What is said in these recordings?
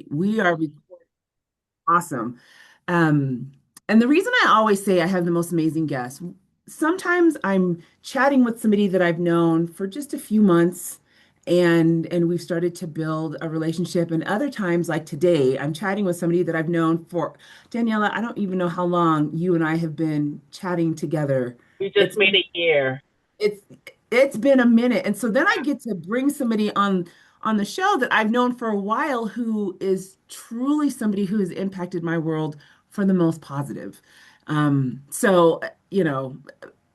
We are awesome. Um, and the reason I always say I have the most amazing guests, sometimes I'm chatting with somebody that I've known for just a few months and we've started to build a relationship. And other times, like today, I'm chatting with somebody that I've known for Daniela, I don't even know how long you and I have been chatting together. We just It's made a year. it's it's been a minute. And so then I get to bring somebody on the show that I've known for a while who is truly somebody who has impacted my world for the most positive. So, you know,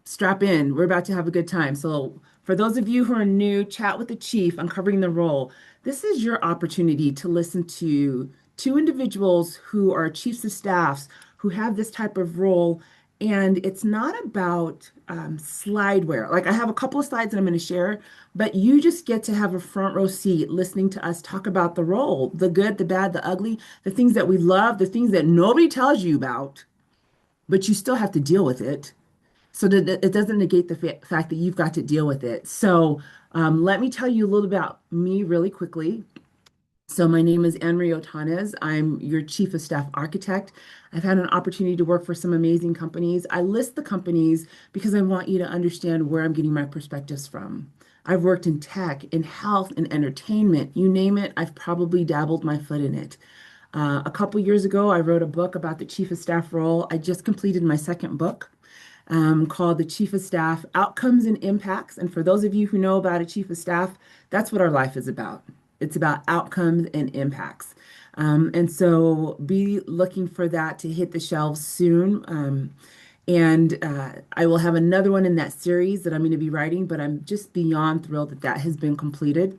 strap in. We're about to have a good time. So, for those of you who are new, Chat with the Chief, Uncovering the Role, this is your opportunity to listen to two individuals who are chiefs of staffs who have this type of role. And it's not about slideware. Like, I have a couple of slides that I'm going to share, but you just get to have a front row seat listening to us talk about the role, the good, the bad, the ugly, the things that we love, the things that nobody tells you about, but you still have to deal with it so that it doesn't negate the fact that you've got to deal with it. So let me tell you a little about me really quickly. So my name is Anne-Marie Otanes. I'm your Chief of Staff Architect. I've had an opportunity to work for some amazing companies. I list the companies because I want you to understand where I'm getting my perspectives from. I've worked in tech, in health, in entertainment, you name it, I've probably dabbled my foot in it. A couple years ago, I wrote a book about the Chief of Staff role. I just completed my second book called the Chief of Staff Outcomes and Impacts. And for those of you who know about a Chief of Staff, that's what our life is about. It's about outcomes and impacts. And so be looking for that to hit the shelves soon. And I will have another one in that series that I'm going to be writing, but I'm just beyond thrilled that that has been completed.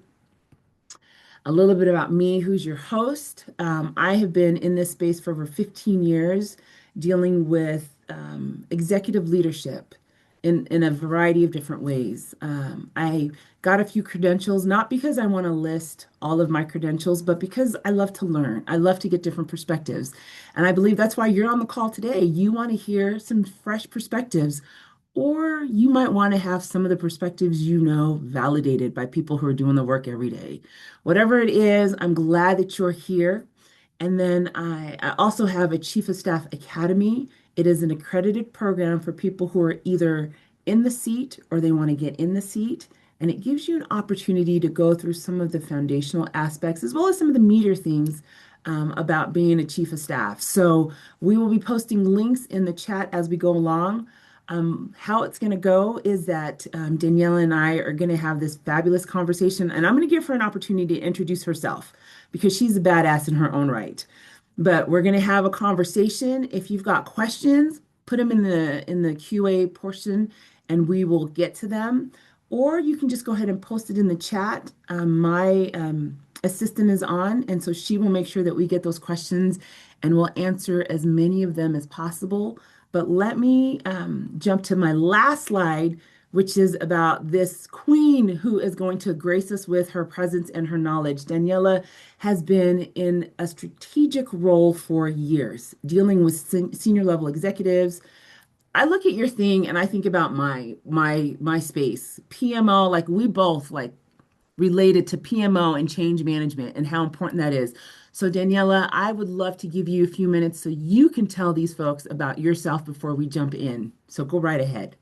A little bit about me, who's your host. I have been in this space for over 15 years, dealing with executive leadership in a variety of different ways. I got a few credentials, not because I want to list all of my credentials, but because I love to learn. I love to get different perspectives. And I believe that's why you're on the call today. You want to hear some fresh perspectives or you might want to have some of the perspectives you know validated by people who are doing the work every day. Whatever it is, I'm glad that you're here. And then I also have a Chief of Staff Academy. It is an accredited program for people who are either in the seat or they want to get in the seat. And it gives you an opportunity to go through some of the foundational aspects as well as some of the meter things about being a Chief of Staff. So we will be posting links in the chat as we go along. How it's going to go is that Daniela and I are going to have this fabulous conversation, and I'm going to give her an opportunity to introduce herself because she's a badass in her own right. But we're going to have a conversation. If you've got questions, put them in the QA portion, and we will get to them. Or you can just go ahead and post it in the chat. My assistant is on, and so she will make sure that we get those questions, and we'll answer as many of them as possible. But let me jump to my last slide, which is about this queen who is going to grace us with her presence and her knowledge. Daniela has been in a strategic role for years, dealing with senior level executives. I look at your thing and I think about my space, PMO, like we both like related to PMO and change management and how important that is. So, Daniela, I would love to give you a few minutes so you can tell these folks about yourself before we jump in. So, go right ahead.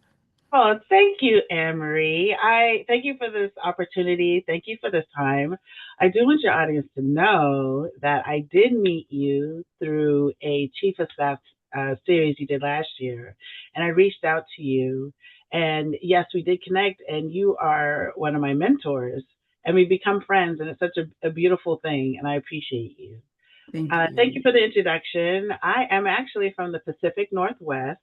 Oh, thank you, Anne Marie. I thank you for this opportunity. Thank you for this time. I do want your audience to know that I did meet you through a chief of staff series you did last year, and I reached out to you. And yes, we did connect, and you are one of my mentors, and we become friends, and it's such a beautiful thing, and I appreciate you. Thank Thank you you. for the introduction. I am actually from the Pacific Northwest.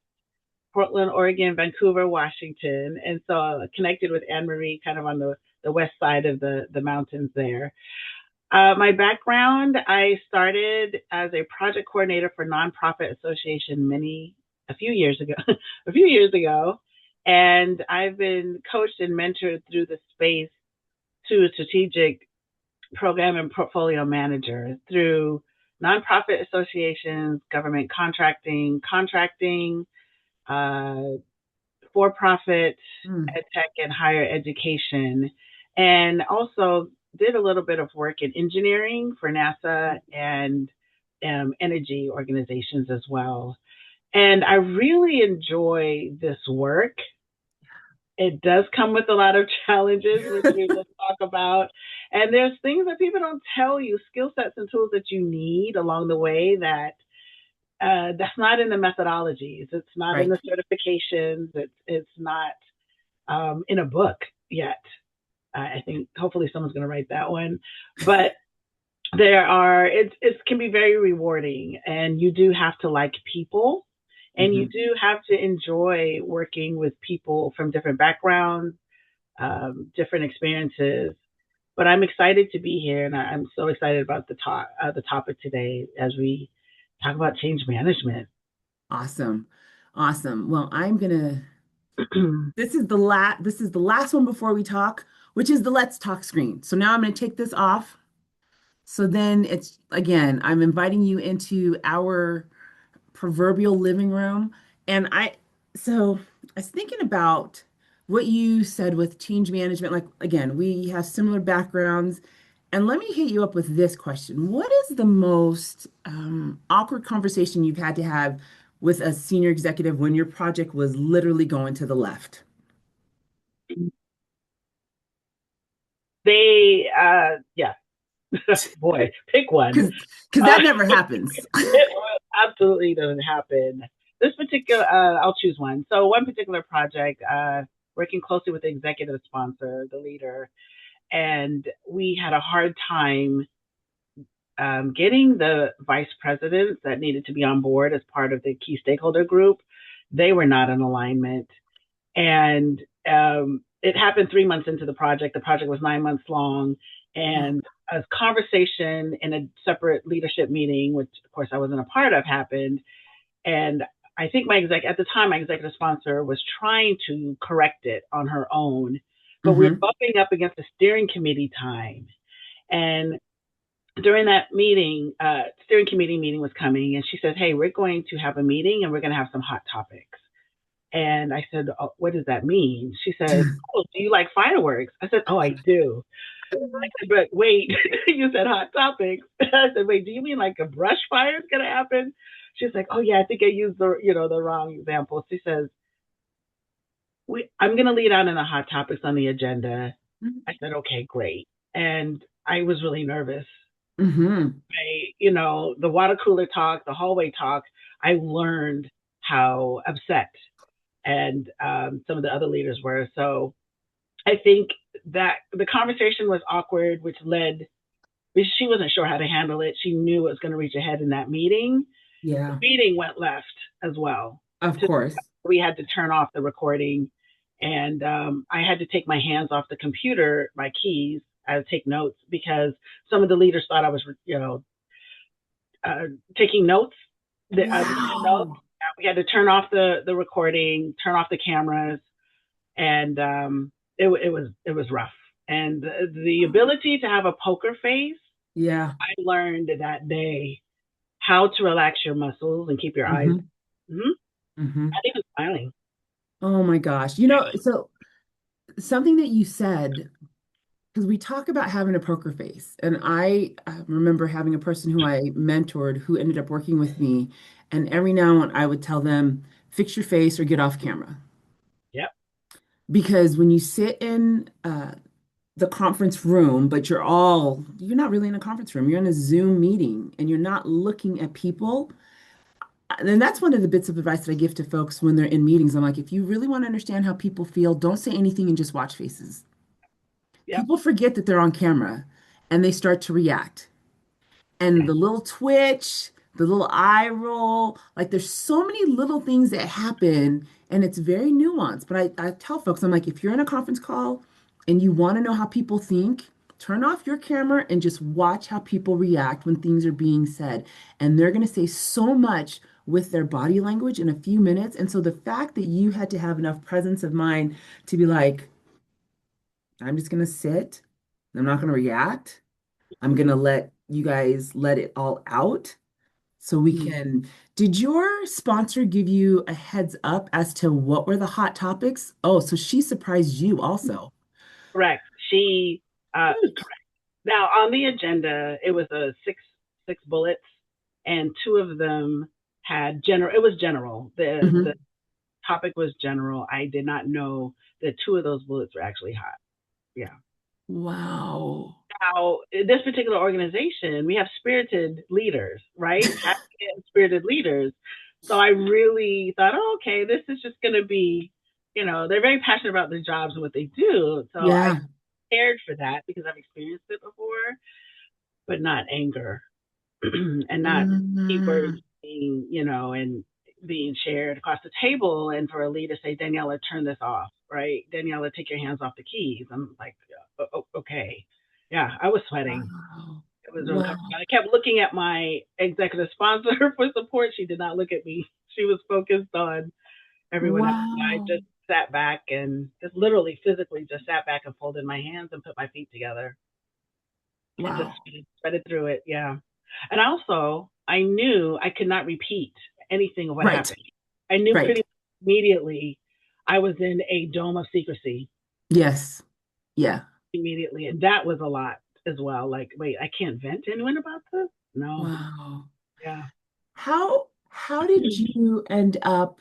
Portland, Oregon, Vancouver, Washington, and so connected with Anne Marie kind of on the west side of the mountains there. My background, I started as a project coordinator for nonprofit association a few years ago, a few years ago, and I've been coached and mentored through the space to a strategic program and portfolio manager through nonprofit associations, government contracting, uh, for profit, Mm, ed tech, and higher education. And also did a little bit of work in engineering for NASA and energy organizations as well. And I really enjoy this work. It does come with a lot of challenges, which we will talk about. And there's things that people don't tell you, skill sets and tools that you need along the way that's not in the methodologies. It's not in Right. the certifications. It's not in a book yet. I think hopefully someone's going to write that one. But it can be very rewarding, and you do have to like people, and you Hmm. do have to enjoy working with people from different backgrounds, different experiences. But I'm excited to be here, and I'm so excited about the topic today as we talk about change management. Awesome. Awesome. Well, this is the last one before we talk, which is the let's talk screen. So now I'm gonna take this off. So then it's again, I'm inviting you into our proverbial living room. And so I was thinking about what you said with change management. Like, again, we have similar backgrounds. And let me hit you up with this question. What is the most awkward conversation you've had to have with a senior executive when your project was literally going to the left? Yeah, boy, pick one. Because Uh, that never happens. it absolutely doesn't happen. I'll choose one. So one particular project, working closely with the executive sponsor, the leader, and we had a hard time getting the vice presidents that needed to be on board as part of the key stakeholder group. They were not in alignment, and it happened 3 months into the project. The project was 9 months long, Oh, and a conversation in a separate leadership meeting, which of course I wasn't a part of, happened. And I think at the time, my executive sponsor was trying to correct it on her own, but we were mm-hmm, bumping up against the steering committee time. And during that meeting, steering committee meeting was coming, and she said, "Hey, we're going to have a meeting, and we're going to have some hot topics." And I said, "Oh, what does that mean?" She said, "Oh, do you like fireworks?" I said, "Oh, I do." I said, "But wait, you said hot topics." I said, "Wait, do you mean like a brush fire is going to happen?" She's like, "Oh yeah, I think I used the wrong example." She says, I'm going to lead on in the hot topics on the agenda." I said, "Okay, great." And I was really nervous. mm-hmm. The water cooler talk, the hallway talk, I learned how upset and some of the other leaders were. So I think that the conversation was awkward, which led, she wasn't sure how to handle it. She knew it was going to reach ahead in that meeting. The Yeah, meeting went left as well. of course. We had to turn off the recording, and I had to take my hands off the computer, my keys. I would take notes because some of the leaders thought I was, uh, taking notes. I was taking notes. Wow. We had to turn off the recording, turn off the cameras, and it was rough. And the ability to have a poker face, Yeah. I learned that day how to relax your muscles and keep your eyes. Hmm. Mm-hmm. Hmm. I think it's smiling. Oh my gosh. So something that you said, because we talk about having a poker face, and I remember having a person who I mentored who ended up working with me, and every now and I would tell them, fix your face or get off camera. Yep. Because when you sit in the conference room, but you're not really in a conference room, you're in a Zoom meeting and you're not looking at people. And that's one of the bits of advice that I give to folks when they're in meetings. I'm like, if you really want to understand how people feel, don't say anything and just watch faces. Yep. People forget that they're on camera and they start to react. And Yeah. the little twitch, the little eye roll, like there's so many little things that happen and it's very nuanced. But I tell folks, I'm like, if you're in a conference call and you want to know how people think, turn off your camera and just watch how people react when things are being said. And they're going to say so much with their body language in a few minutes. And so the fact that you had to have enough presence of mind to be like, I'm just going to sit, I'm not going to react. I'm gonna let you guys let it all out so we Mm-hmm. can. Did your sponsor give you a heads up as to what were the hot topics? Oh, so she surprised you also. Correct. She, Good. correct. Now on the agenda, it was a six bullets, and two of them had general. It was general. The Hmm. topic was general. I did not know that two of those bullets were actually hot. Yeah. Wow. Now, in this particular organization, we have spirited leaders, right? Passionate and spirited leaders. So I really thought, oh, okay, this is just going to be, they're very passionate about their jobs and what they do. So I Yeah. prepared for that because I've experienced it before, but not anger and not keywords Mhm. being, and being shared across the table, and for a leader to say, Daniela, turn this off, right? Daniela, take your hands off the keys. I'm like, okay. Yeah, I was sweating. Wow. It was Wow. uncomfortable. I kept looking at my executive sponsor for support. She did not look at me. She was focused on everyone else. I Wow. just sat back and just literally physically just sat back and folded my hands and put my feet together and just Wow. spread it through it. Yeah. And also, I knew I could not repeat anything of what Right. happened. I knew Right. pretty much immediately I was in a dome of secrecy Yes. Yeah. immediately. And that was a lot as well. Like, wait, I can't vent to anyone about this? No. Wow. Yeah. How did you end up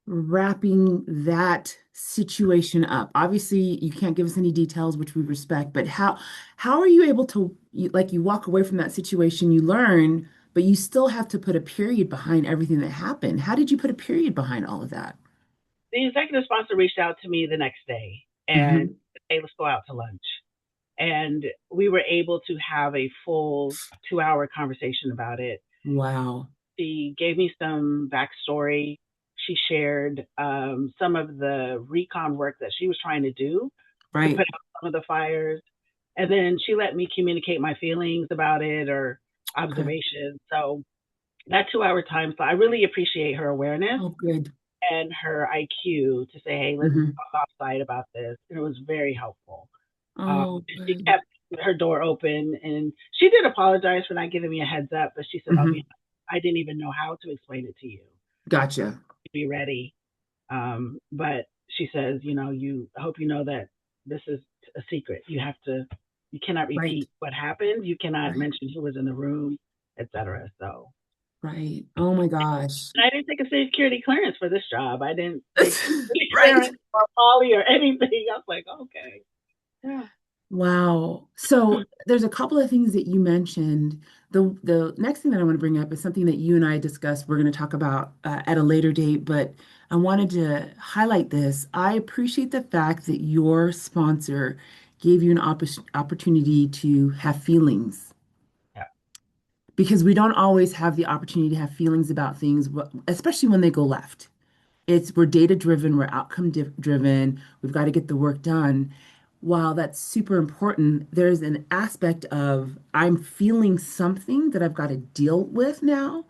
wrapping that situation up? Obviously, you can't give us any details, which we respect, but how are you able to like you walk away from that situation, you learn, but you still have to put a period behind everything that happened. How did you put a period behind all of that? The executive sponsor reached out to me the next day and, Hmm. hey, let's go out to lunch. And we were able to have a full 2 hour conversation about it. Wow. She gave me some backstory. She shared some of the recon work that she was trying to do to put Right. out some of the fires. And then she let me communicate my feelings about it or Okay. observations. So that 2 hour time, so I really appreciate her awareness Oh, good. and her IQ to say, hey, let's Hmm. talk offside about this. And it was very helpful. Oh, She good. kept her door open, and she did apologize for not giving me a heads up, but she said, I'll be, Hmm. I didn't even know how to explain it to you. Gotcha. Be ready. But she says, I hope you know that this is a secret. You cannot Right. repeat what happened. You cannot Right. mention who was in the room, etc. So Right. Oh my gosh. I didn't take a security clearance for this job. I didn't take security Right. clearance or poly or anything. I was like, okay. Yeah. Wow. So there's a couple of things that you mentioned. The next thing that I want to bring up is something that you and I discussed. We're going to talk about at a later date, but I wanted to highlight this. I appreciate the fact that your sponsor gave you an opportunity to have feelings Yeah. because we don't always have the opportunity to have feelings about things, especially when they go left. We're data driven, we're outcome driven, we've got to get the work done. While that's super important, there's an aspect of I'm feeling something that I've got to deal with now,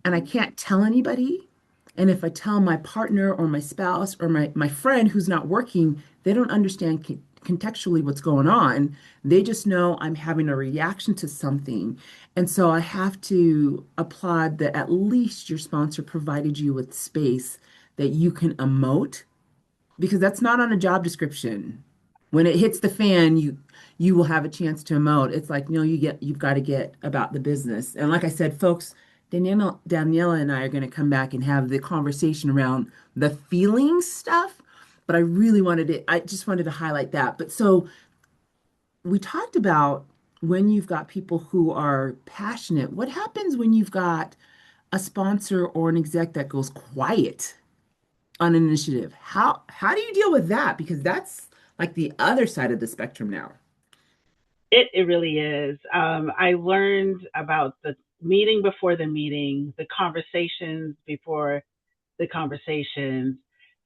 and I can't tell anybody. And if I tell my partner or my spouse or my friend who's not working, they don't understand contextually what's going on. They just know I'm having a reaction to something. And so I have to applaud that at least your sponsor provided you with space that you can emote because that's not on a job description. When it hits the fan, you will have a chance to emote. It's like, no, you've got to get about the business. And like I said, folks, Daniela and I are going to come back and have the conversation around the feelings stuff. But I just wanted to highlight that. But so we talked about when you've got people who are passionate, what happens when you've got a sponsor or an exec that goes quiet on an initiative? How do you deal with that? Because that's like the other side of the spectrum now. It really is. I learned about the meeting before the meeting, the conversations before the conversations.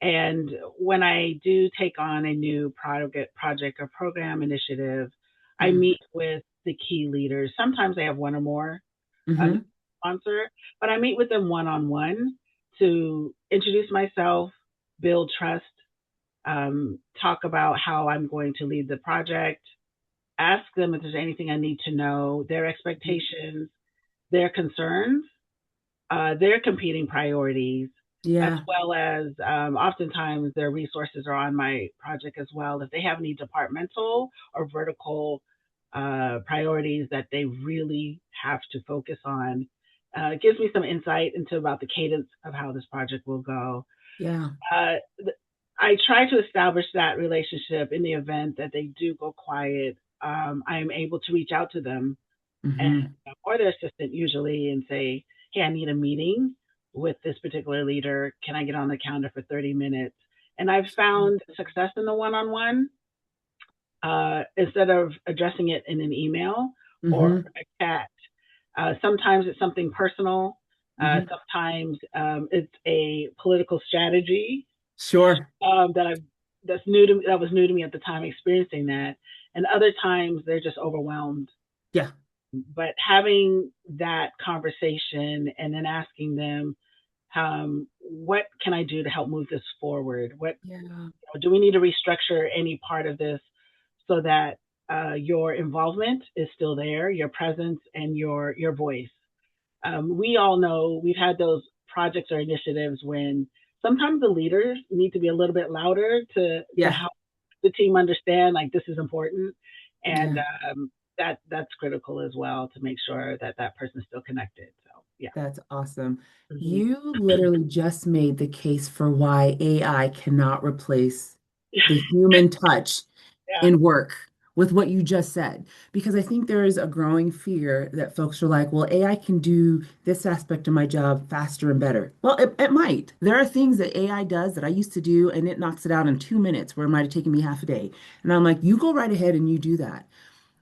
And when I do take on a new project or program initiative, I Mm-hmm. meet with the key leaders. Sometimes I have one or more Mm-hmm. sponsor, but I meet with them one on one to introduce myself, build trust, talk about how I'm going to lead the project, ask them if there's anything I need to know, their expectations, their concerns, their competing priorities, as Yeah. well as oftentimes their resources are on my project as well. If they have any departmental or vertical priorities that they really have to focus on. It gives me some insight into about the cadence of how this project will go. Yeah. Uh, I try to establish that relationship in the event that they do go quiet. I am able to reach out to them and, Hmm. or their assistant usually and say, hey, I need a meeting with this particular leader. Can I get on the calendar for 30 minutes? And I've found success in the one on one instead of addressing it in an email or Hmm. a chat. Sometimes it's something personal. Hmm. Sometimes it's a political strategy Sure. that I've that's new to me, that was new to me at the time experiencing that. And other times they're just overwhelmed. Yeah. But having that conversation and then asking them, what can I do to help move this forward? What Yeah. do we need to restructure any part of this so that your involvement is still there, your presence and your voice. We all know we've had those projects or initiatives when sometimes the leaders need to be a little bit louder to Yeah. help the team understand like this is important, and Yeah. that's critical as well to make sure that that person's still connected. So yeah. That's awesome. Hmm. You literally just made the case for why AI cannot replace the human touch Yeah. in work with what you just said. Because I think there is a growing fear that folks are like, well, AI can do this aspect of my job faster and better. Well, it might. There are things that AI does that I used to do and it knocks it out in 2 minutes where it might have taken me half a day. And I'm like, you go right ahead and you do that.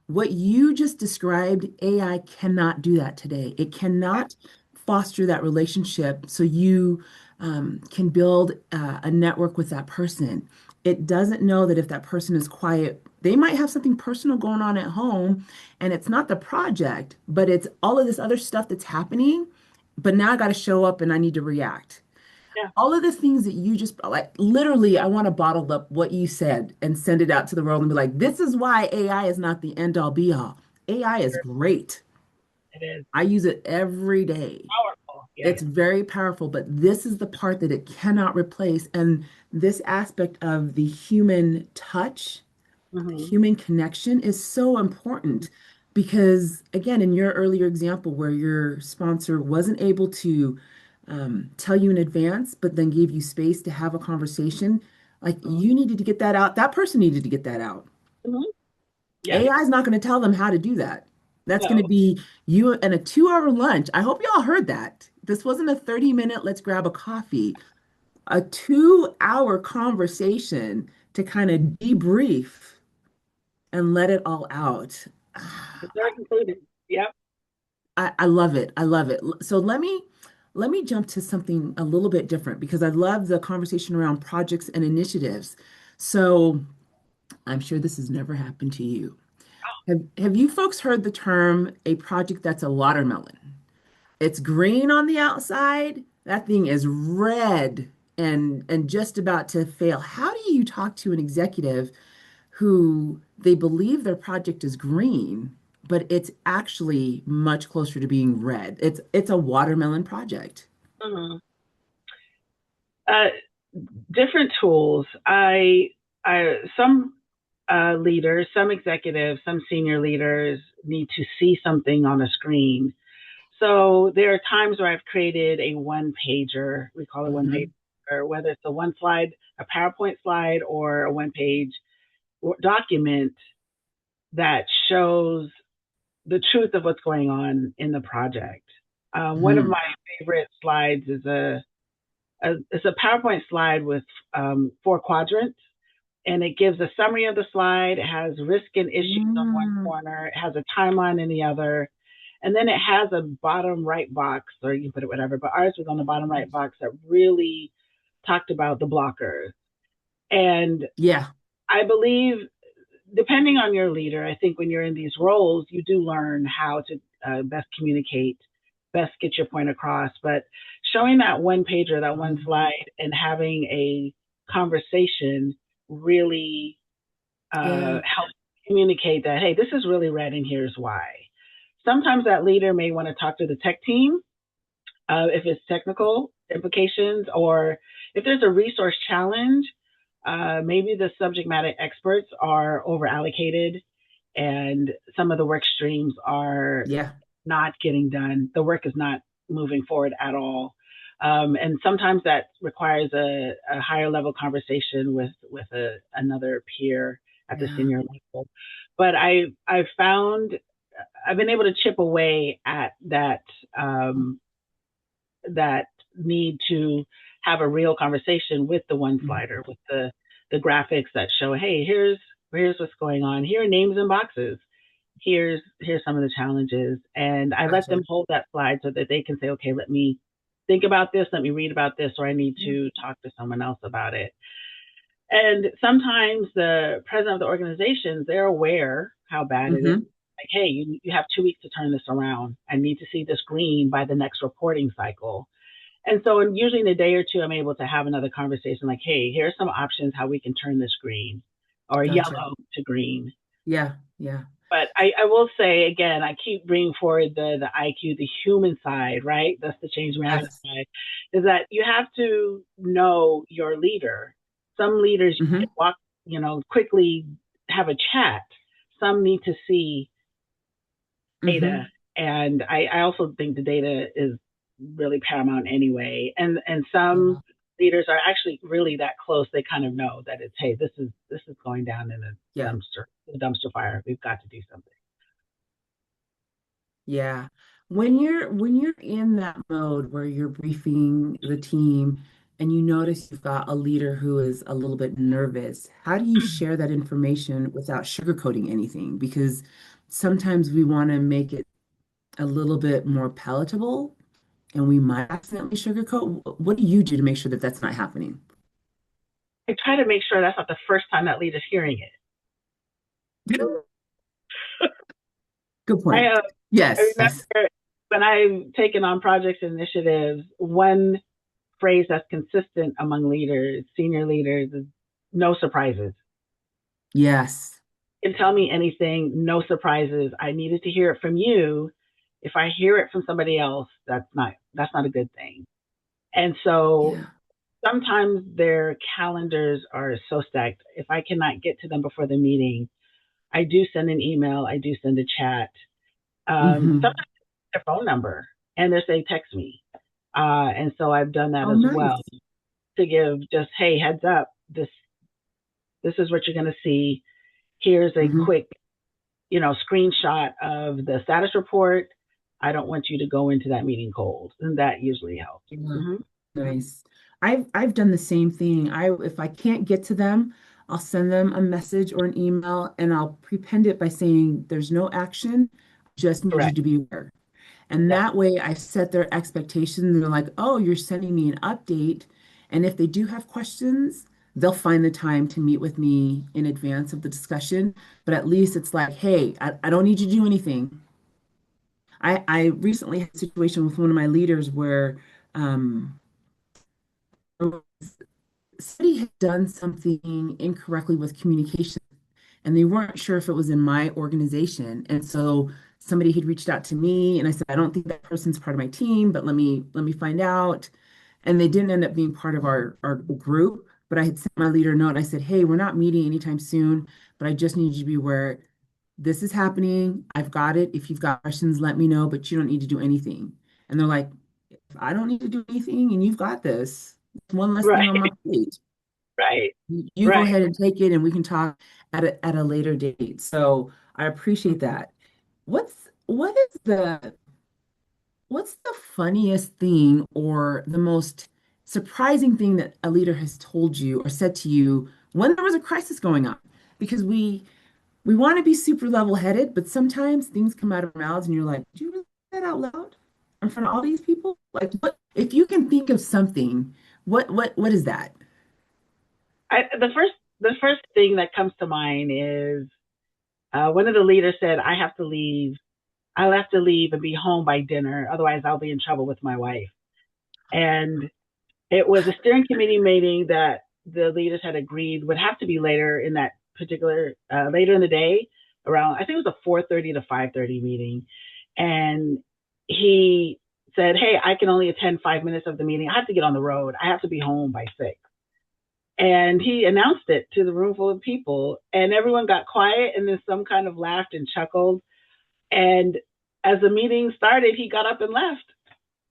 What you just described, AI cannot do that today. It cannot foster that relationship so you can build a network with that person. It doesn't know that if that person is quiet, they might have something personal going on at home, and it's not the project, but it's all of this other stuff that's happening. But now I got to show up and I need to react. Yeah. All of the things that you just like, literally, I want to bottle up what you said and send it out to the world and be like, this is why AI is not the end all be all. AI is great. It is I use it every day. powerful. Yes. It's very powerful, but this is the part that it cannot replace. And this aspect of the human touch, the Hmm. human connection is so important because, again, in your earlier example where your sponsor wasn't able to tell you in advance, but then gave you space to have a conversation, like Hmm. you needed to get that out. That person needed to get that out. Hmm. Yes. AI is not going to tell them how to do that. That's going to No. be you and a 2 hour lunch. I hope y'all heard that. This wasn't a 30-minute, let's grab a coffee, a 2 hour conversation to kind of debrief and let it all out. It's very included. Yep. I love it. I love it. So let me jump to something a little bit different because I love the conversation around projects and initiatives. So I'm sure this has never happened to you. Have you folks heard the term a project that's a watermelon? It's green on the outside. That thing is red and just about to fail. How do you talk to an executive who they believe their project is green, but it's actually much closer to being red? It's a watermelon project. Hmm. Uh, Different tools. Some leaders, some executives, some senior leaders need to see something on a screen. So there are times where I've created a one pager. We call it one Hmm. pager, whether it's a one slide, a PowerPoint slide, or a one page document that shows the truth of what's going on in the project. One of Hmm. my favorite slides is it's a PowerPoint slide with 4 quadrants, and it gives a summary of the slide. It has risk and issues on one Mm. corner. It has a timeline in the other, and then it has a bottom right box, or you can put it whatever. But ours was on the bottom right box that really talked about the blockers. And Yeah. I believe, depending on your leader, I think when you're in these roles, you do learn how to best communicate, best get your point across. But showing that one pager, that one Mhm. slide, and having a conversation really Yeah. helps communicate that, hey, this is really red and here's why. Sometimes that leader may want to talk to the tech team if it's technical implications, or if there's a resource challenge, maybe the subject matter experts are over allocated and some of the work streams are Yeah. not getting done. The work is not moving forward at all. And sometimes that requires a higher level conversation with another peer at the Yeah. senior level. But I found I've been able to chip away at that need to have a real conversation with the one Mhm. slider, with the graphics that show, hey, here's what's going on. Here are names and boxes. Here's some of the challenges. And I let them Gotcha. hold that slide so that they can say, okay, let me think about this, let me read about this, or I need Yeah. to talk to someone else about it. And sometimes the president of the organizations, they're aware how bad it is. Hmm. Like, hey, you have 2 weeks to turn this around. I need to see this green by the next reporting cycle. And so usually in a day or two, I'm able to have another conversation like, hey, here are some options how we can turn this green or Gotcha. yellow to green. Yeah. Yeah. But I will say again, I keep bringing forward the IQ, the human side, right? That's the change management Yes. side, is that you have to know your leader. Some leaders you can Hmm. walk, quickly have a chat. Some need to see data. Hmm. And I also think the data is really paramount anyway. And some Yeah. leaders are actually really that close. They kind of know that it's, hey, this is going down in Yeah. a dumpster fire. We've got to do something. Yeah. When you're in that mode where you're briefing the team and you notice you've got a leader who is a little bit nervous, how do you share that information without sugarcoating anything? Because sometimes we want to make it a little bit more palatable and we might accidentally sugarcoat. What do you do to make sure that that's not happening? I try to make sure that's not the first time that leader's hearing it. Good I, point. uh, I Yes. remember when I've taken on projects and initiatives, one phrase that's consistent among leaders, senior leaders, is no surprises. Yes. You can tell me anything, no surprises. I needed to hear it from you. If I hear it from somebody else, that's not a good thing. And so Yeah. sometimes their calendars are so stacked. If I cannot get to them before the meeting, I do send an email, I do send a chat. Hmm. Sometimes their phone number and they say text me. And so I've done that Oh, as well nice. to give just, hey, heads up, this is what you're going to see. Here's a Hmm. quick, screenshot of the status report. I don't want you to go into that meeting cold, and that usually helps. Yeah. Mm-hmm. Nice. I've done the same thing. If I can't get to them, I'll send them a message or an email and I'll prepend it by saying there's no action, just need you Correct. to be aware. And Yep. that way I set their expectations and they're like, oh, you're sending me an update. And if they do have questions, they'll find the time to meet with me in advance of the discussion. But at least it's like, hey, I don't need you to do anything. I recently had a situation with one of my leaders where um, somebody had done something incorrectly with communication and they weren't sure if it was in my organization. And so somebody had reached out to me and I said, I don't think that person's part of my team, but let me find out. And they didn't end up being part of our group. But I had sent my leader a note and I said, hey, we're not meeting anytime soon, but I just need you to be aware this is happening. I've got it. If you've got questions, let me know, but you don't need to do anything. And they're like, I don't need to do anything and you've got this. One less thing Right. on my plate. Right. You go Right. ahead and take it and we can talk at a later date. So I appreciate that. What's the funniest thing or the most surprising thing that a leader has told you or said to you when there was a crisis going on? Because we want to be super level-headed, but sometimes things come out of our mouths and you're like, did you really say that out loud in front of all these people? Like what if you can think of something, what is that? The first thing that comes to mind is one of the leaders said, "I have to leave. I'll have to leave and be home by dinner. Otherwise, I'll be in trouble with my wife." And it was a steering committee meeting that the leaders had agreed would have to be later in that particular later in the day, around I think it was a 4:30 to 5:30 meeting, and he said, "Hey, I can only attend 5 minutes of the meeting. I have to get on the road. I have to be home by 6." And he announced it to the room full of people, and everyone got quiet, and then some kind of laughed and chuckled. And as the meeting started, he got up and left.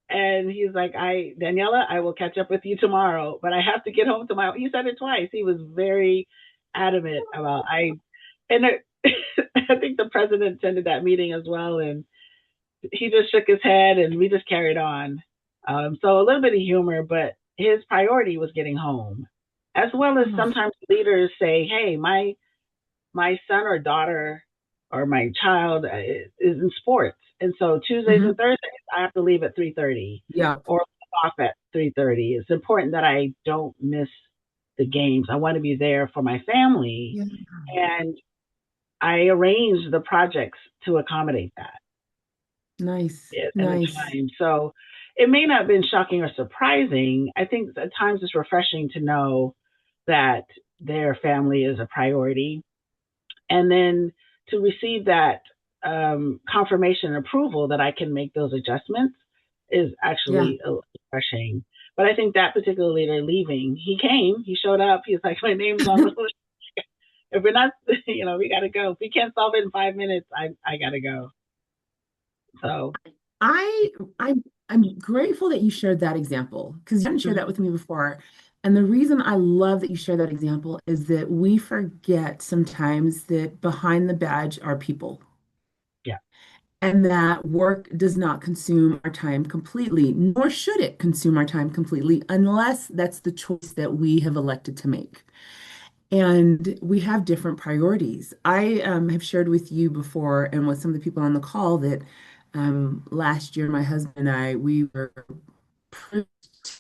And he's like, Daniela, I will catch up with you tomorrow, but I have to get home tomorrow. He said it twice. He was very adamant about and I think the president attended that meeting as well. And he just shook his head and we just carried on. So a little bit of humor, but his priority was getting home, as well as Oh, sometimes leaders say, hey, my son or daughter or my child is in sports. And so Tuesdays mhm. and Thursdays, I have to leave at 3:30 Yeah. or off at 3:30. It's important that I don't miss the games. I want to be there for my family. Yeah. And I arrange the projects to accommodate that Nice. at the Nice. time. So it may not have been shocking or surprising. I think at times it's refreshing to know that their family is a priority, and then to receive that confirmation and approval that I can make those adjustments is Yeah. actually refreshing. But I think that particular leader leaving, he came, he showed up, he's like, my name's on the list. If we're not, we got to go. If we can't solve it in 5 minutes, I got to go. So, I I'm grateful that you shared that example because you hadn't shared that mhm, with me before. And the reason I love that you share that example is that we forget sometimes that behind the badge are people yeah. and that work does not consume our time completely, nor should it consume our time completely unless that's the choice that we have elected to make. And we have different priorities. I have shared with you before and with some of the people on the call that last year, my husband and I, we were privileged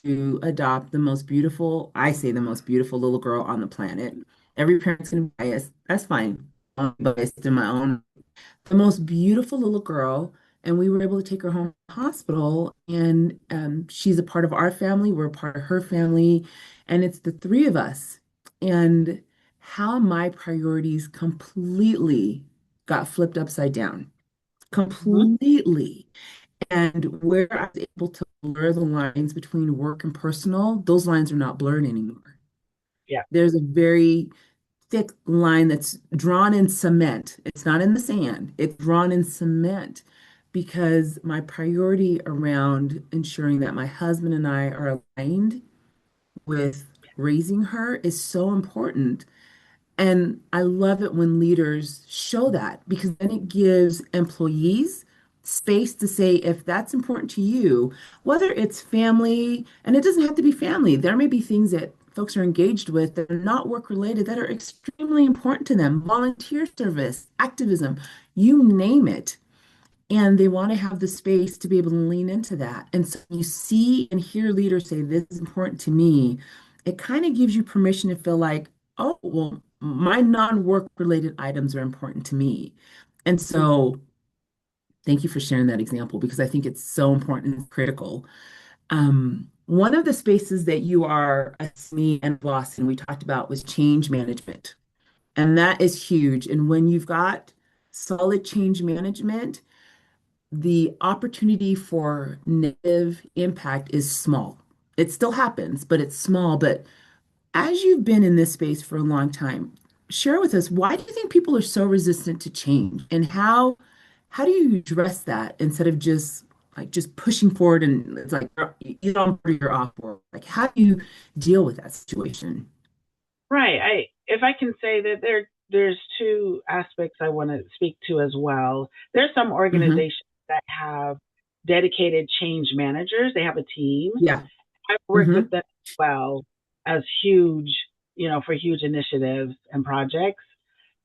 to adopt the most beautiful, I say the most beautiful little girl on the planet. Every parent's going to be biased. That's fine. I'm biased in my own the most beautiful little girl, and we were able to take her home from the hospital. And she's a part of our family, we're a part of her family, and it's the three of us. And how my priorities completely got flipped upside down, Hmm. completely. And where I was able to blur the lines between work and personal, those lines are not blurred anymore. Yeah. There's a very thick line that's drawn in cement. It's not in the sand, it's drawn in cement because my priority around ensuring that my husband and I are aligned with raising her is so important. And I love it when leaders show that because then it gives employees space to say, if that's important to you, whether it's family, and it doesn't have to be family, there may be things that folks are engaged with that are not work related that are extremely important to them, volunteer service, activism, you name it. And they want to have the space to be able to lean into that. And so you see and hear leaders say, this is important to me. It kind of gives you permission to feel like, oh, well, my non-work related items are important to me. And so thank you for sharing that example because I think it's so important and critical. One of the spaces that you are a SME and boss, and we talked about was change management. And that is huge. And when you've got solid change management, the opportunity for negative impact is small. It still happens, but it's small. But as you've been in this space for a long time, share with us why do you think people are so resistant to change and how do you address that instead of just pushing forward and it's like you're on board or you're off board. Like how do you deal with that situation? Right. If I can say that there's two aspects I want to speak to as well. There's some Hmm. organizations that have dedicated change managers. They have a team. Yeah. I've worked Hmm. with them as well as huge, for huge initiatives and projects.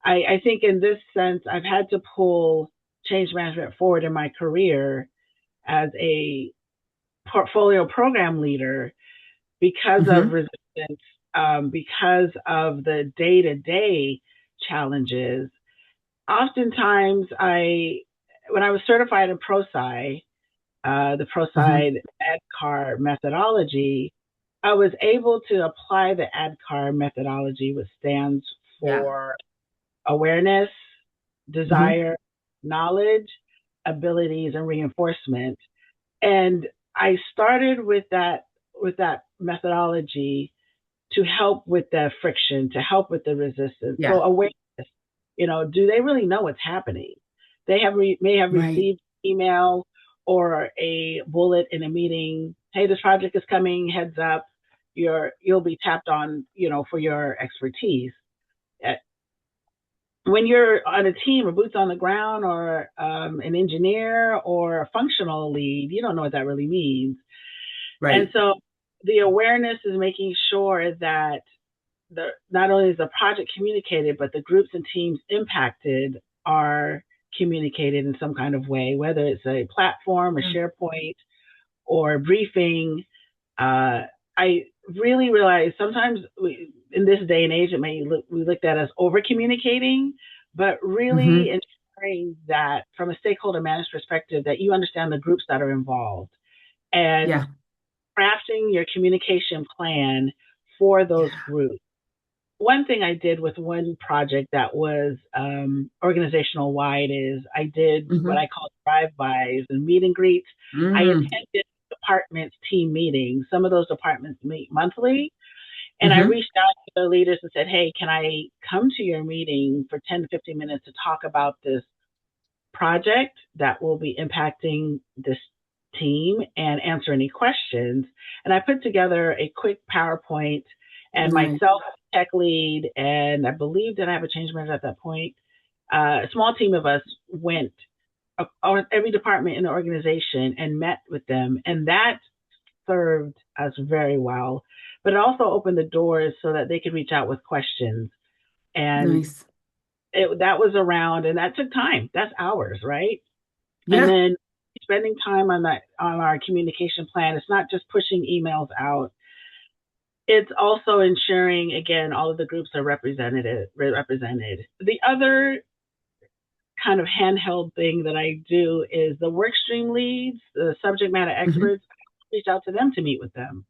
I think in this sense, I've had to pull change management forward in my career as a portfolio program leader because of Hmm. resistance, because of the day to day challenges. Oftentimes, when I was certified in ProSci, the Hmm. ProSci ADCAR methodology, I was able to apply the ADCAR methodology, which stands Yeah. for awareness, Hmm. desire, knowledge, abilities, and reinforcement. And I started with that methodology to help with the friction, to help with the resistance. Yeah. So awareness, do they really know what's happening? They may have Right. received email or a bullet in a meeting. Hey, this project is coming. Heads up. You'll be tapped on, for your expertise. Uh, When you're on a team or boots on the ground or an engineer or a functional lead, you don't know what that really means. And Right. so the awareness is making sure that not only is the project communicated, but the groups and teams impacted are communicated in some kind of way, whether it's a platform, a Yeah. SharePoint, or a briefing. I really realize sometimes in this day and age, we looked at as over communicating, but really Hmm. ensuring that from a stakeholder management perspective, that you understand the groups that are involved and Yeah. crafting your communication plan for those Yeah. groups. One thing I did with one project that was organizational wide is I did what I Hmm. call drive-bys and meet and greets. I Mm. attended departments team meetings. Some of those departments meet monthly, and I Hmm. reached out to their leaders and said, "Hey, can I come to your meeting for 10 to 15 minutes to talk about this project that will be impacting this team and answer any questions?" And I put together a quick PowerPoint, and Nice. myself, tech lead, and I believe that I have a change manager at that point. A small team of us went every department in the organization and met with them, and that served us very well. But it also opened the doors so that they could reach out with questions, and Nice. that was around, and that took time. That's hours, right? And Yeah. then spending time on our communication plan. It's not just pushing emails out. It's also ensuring, again, all of the groups are represented. The other kind of handheld thing that I do is the work stream leads, the subject matter Hmm. experts, reach out to them to meet with them.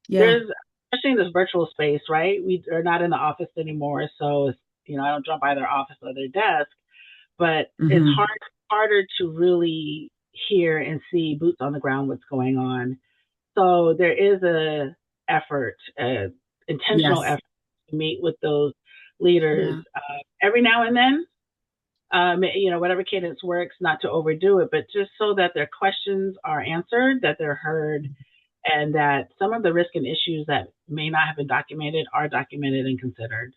Yeah. There's, especially in this virtual space, right? We are not in the office anymore, so I don't drop by their office or their desk, but it's Hmm. harder to really hear and see boots on the ground what's going on. So there is intentional Yes. effort to meet with those leaders Yeah. every now and then. Whatever cadence works, not to overdo it, but just so that their questions are answered, that they're heard, and that some of the risk and issues that may not have been documented are documented and considered.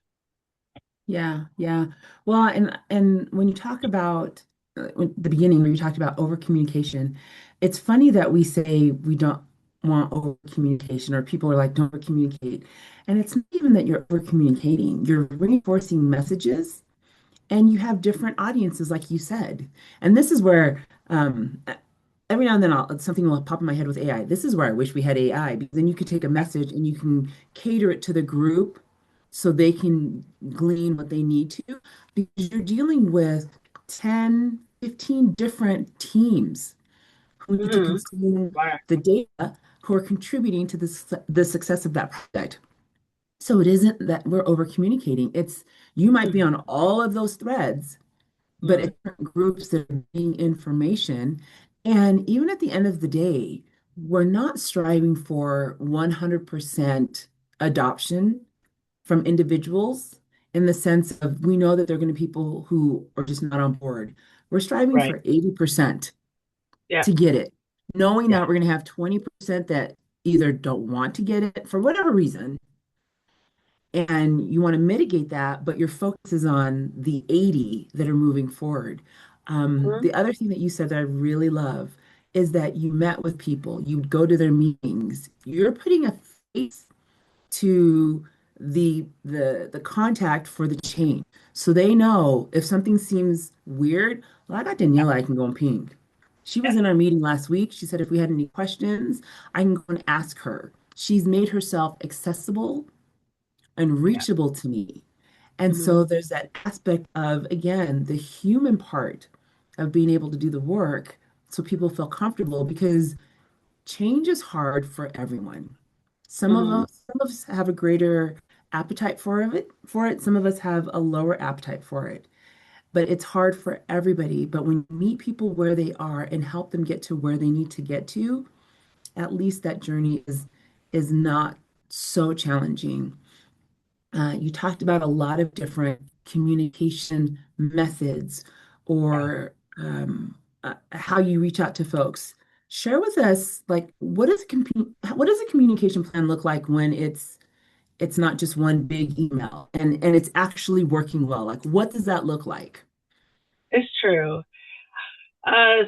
Yeah, yeah. Well, and when you talk about the beginning where you talked about over communication, it's funny that we say we don't want over communication or people are like don't over communicate. And it's not even that you're over communicating. You're reinforcing messages and you have different audiences like you said. And this is where every now and then something will pop in my head with AI. This is where I wish we had AI because then you could take a message and you can cater it to the group so they can glean what they need to because you're dealing with 10, 15 different teams who need to Mm-hmm. consume Right. the data who are contributing to the success of that project. So it isn't that we're over communicating. It's you might be on all of those threads but Mm-hmm. it's different groups that are getting information. And even at the end of the day, we're not striving for 100% adoption from individuals in the sense of we know that there are going to be people who are just not on board. We're striving Right. for 80% Yeah. to get it, knowing Yeah. that we're going to have 20% that either don't want to get it for whatever reason and you want to mitigate that, but your focus is on the 80 that are moving forward. Mm-hmm. The other thing that you said that I really love is that you met with people, you go to their meetings, you're putting a face to the contact for the change. So they know if something seems weird, well, I got Daniela, I can go and ping. She Yeah. was in our meeting last week. She said if we had any questions, I can go and ask her. She's made herself accessible and Yeah. reachable to me. And Mm-hmm. so there's that aspect of, again, the human part of being able to do the work so people feel comfortable because change is hard for everyone. Mm-hmm. Some of us have a greater appetite for it. Some of us have a lower appetite for it. But it's hard for everybody. But when you meet people where they are and help them get to where they need to get to, at least that journey is not so challenging. You talked about a lot of different communication methods Yeah. or how you reach out to folks. Share with us, like, what does a communication plan look like when it's not just one big email and it's actually working well? Like, what does that look like? It's true.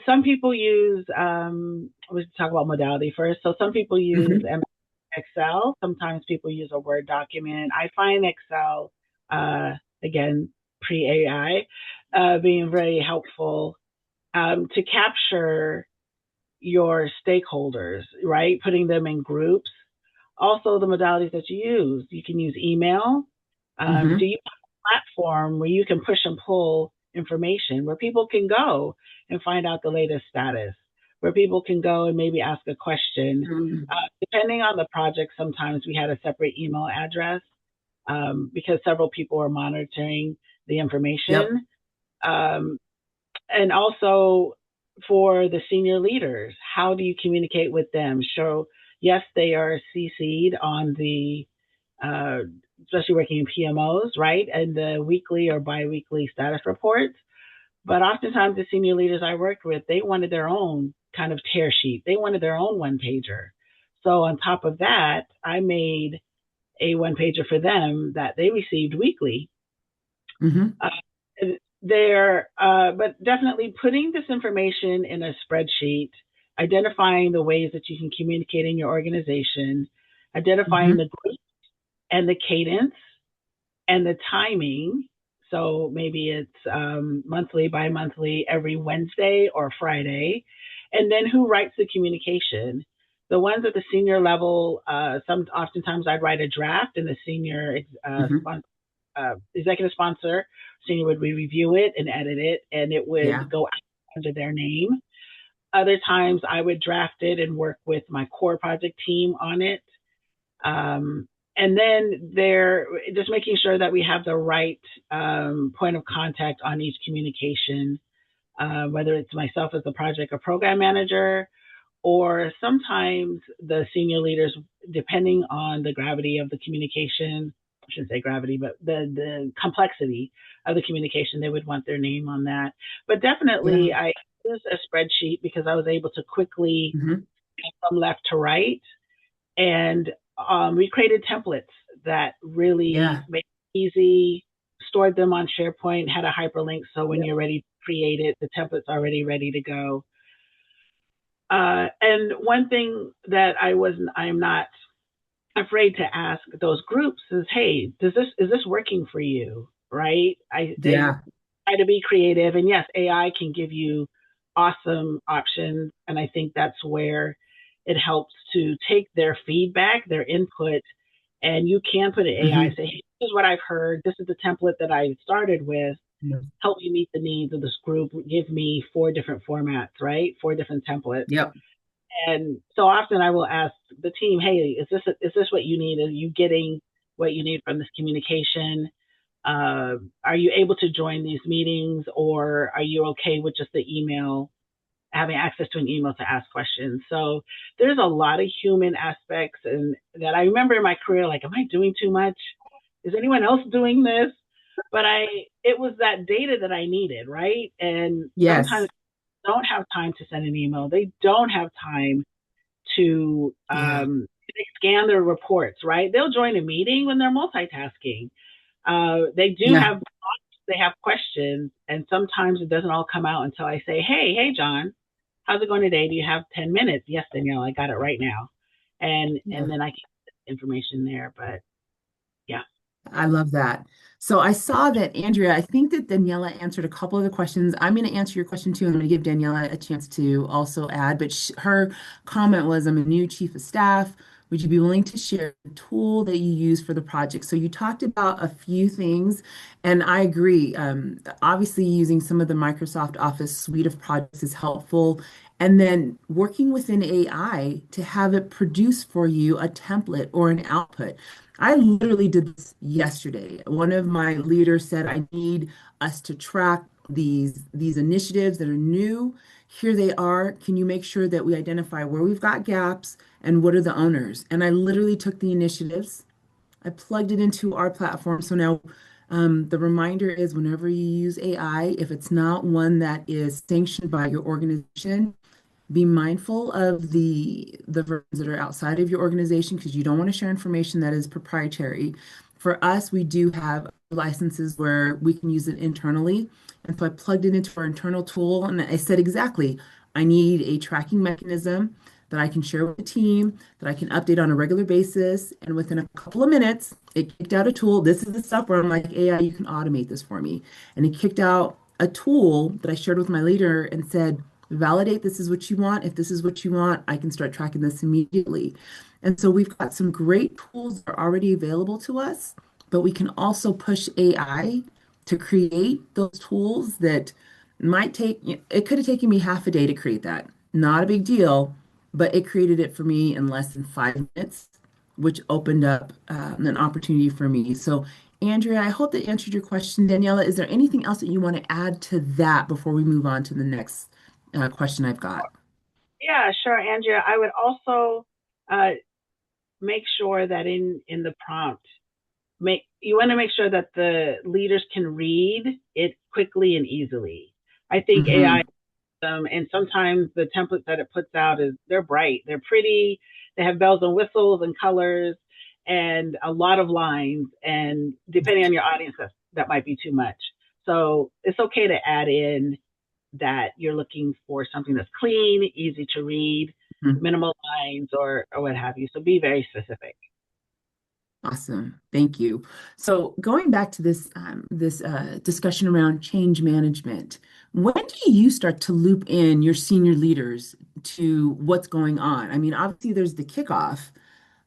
Some people use, we should talk about modality first. So some people use Hmm. Excel. Sometimes people use a Word document. I find Excel, uh, again, pre AI, being very helpful to capture your stakeholders, right? Putting them in groups. Also, the modalities that you use. You can use email. Do Hmm. you have a platform where you can push and pull information, where people can go and find out the latest status, where people can go and maybe ask a question? Hmm. Depending on the project, sometimes we had a separate email address because several people were monitoring the Yep. information. Um, and also for the senior leaders, how do you communicate with them? So, yes, they are CC'd on the, uh, especially working in PMOs, right? And the weekly or biweekly status reports. But oftentimes, the senior leaders I worked with, they wanted their own kind of tear sheet. They wanted their own one pager. So, on top of that, I made a one pager for them that they received weekly. Hmm. Uh, but definitely putting this information in a spreadsheet, identifying the ways that you can communicate in your organization, identifying Hmm. the group and the cadence and the timing. So maybe it's monthly, bi monthly, every Wednesday or Friday. And then who writes the communication? The ones at the senior level, oftentimes I'd write a draft, and the senior Hmm. executive sponsor, senior would review it and edit it, and it would Yeah. go out under their name. Other times I would draft it and work with my core project team on it. Um, and then they're just making sure that we have the right point of contact on each communication, whether it's myself as the project or program manager, or sometimes the senior leaders, depending on the gravity of the communication. I shouldn't say gravity, but the complexity of the communication, they would want their name on that. But definitely, Yeah. I use a spreadsheet because I was able to quickly Hmm. from left to right, and we created templates that really Yeah. made it easy. Stored them on SharePoint, had a hyperlink, so when Yep. you're ready to create it, the template's already ready to go. And one thing that I'm not afraid to ask those groups is, hey, is this working for you? Right? They Yeah. try to be creative, and yes, AI can give you awesome options, and I think that's where it helps to take their feedback, their input, and you can put an AI, Hmm. say, hey, this is what I've heard. This is the template that I started with. Yep. Help me meet the needs of this group. Give me 4 different formats, right? 4 different templates. Yep. And so often I will ask the team, hey, is this what you need? Are you getting what you need from this communication? Are you able to join these meetings, or are you okay with just the email, having access to an email to ask questions? So there's a lot of human aspects, and that I remember in my career, like, am I doing too much? Is anyone else doing this? But it was that data that I needed, right? And sometimes Yes. don't have time to send an email. They don't have time to Yeah. they scan their reports, right? They'll join a meeting when they're multitasking. They do Yeah. have they have questions, and sometimes it doesn't all come out until I say, hey, John, how's it going today? Do you have 10 minutes? Yes, Danielle, I got it right now, and Yeah. then I can get information there. But yeah, I love that. So I saw that Andrea, I think that Daniela answered a couple of the questions. I'm going to answer your question too. I'm going to give Daniela a chance to also add, but sh her comment was, I'm a new chief of staff. Would you be willing to share the tool that you use for the project? So you talked about a few things, and I agree. Obviously, using some of the Microsoft Office suite of projects is helpful. And then working within AI to have it produce for you a template or an output. I literally did this yesterday. One of my leaders said, I need us to track these initiatives that are new. Here they are. Can you make sure that we identify where we've got gaps and what are the owners? And I literally took the initiatives. I plugged it into our platform. So now the reminder is whenever you use AI, if it's not one that is sanctioned by your organization, be mindful of the versions that are outside of your organization because you don't want to share information that is proprietary. For us, we do have licenses where we can use it internally. And so I plugged it into our internal tool and I said exactly, I need a tracking mechanism that I can share with the team, that I can update on a regular basis. And within a couple of minutes, it kicked out a tool. This is the stuff where I'm like, AI, you can automate this for me. And it kicked out a tool that I shared with my leader and said, validate this is what you want. If this is what you want, I can start tracking this immediately. And so we've got some great tools that are already available to us, but we can also push AI to create those tools that might take, it could have taken me half a day to create that. Not a big deal, but it created it for me in less than 5 minutes, which opened up an opportunity for me. So, Andrea, I hope that answered your question. Daniela, is there anything else that you want to add to that before we move on to the next question I've got? Yeah, sure, Andrea. I would also uh, make sure that in the prompt, make you want to make sure that the leaders can read it quickly and easily. I think AI, Hmm. and sometimes the templates that it puts out is they're bright, they're pretty, they have bells and whistles and colors and a lot of lines. And depending on your audience, that might be too much. So it's okay to add in that you're looking for something that's clean, easy to read, minimal lines, or what have you. So be very specific. Awesome. Thank you. So going back to this discussion around change management, when do you start to loop in your senior leaders to what's going on? I mean, obviously there's the kickoff,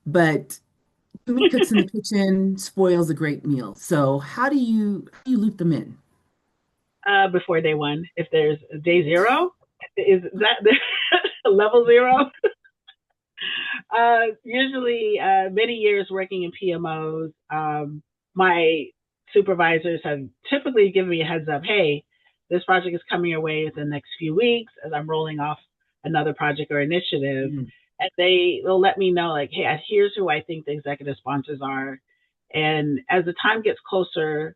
but too many cooks in the kitchen spoils a great meal. So how do you loop them in? Before day one, if there's day zero, is that level zero? Usually, many years working in PMOs, my supervisors have typically given me a heads up. Hey, this project is coming your way within the next few weeks as I'm rolling off another project or initiative. Mhm. And they will let me know, like, hey, here's who I think the executive sponsors are. And as the time gets closer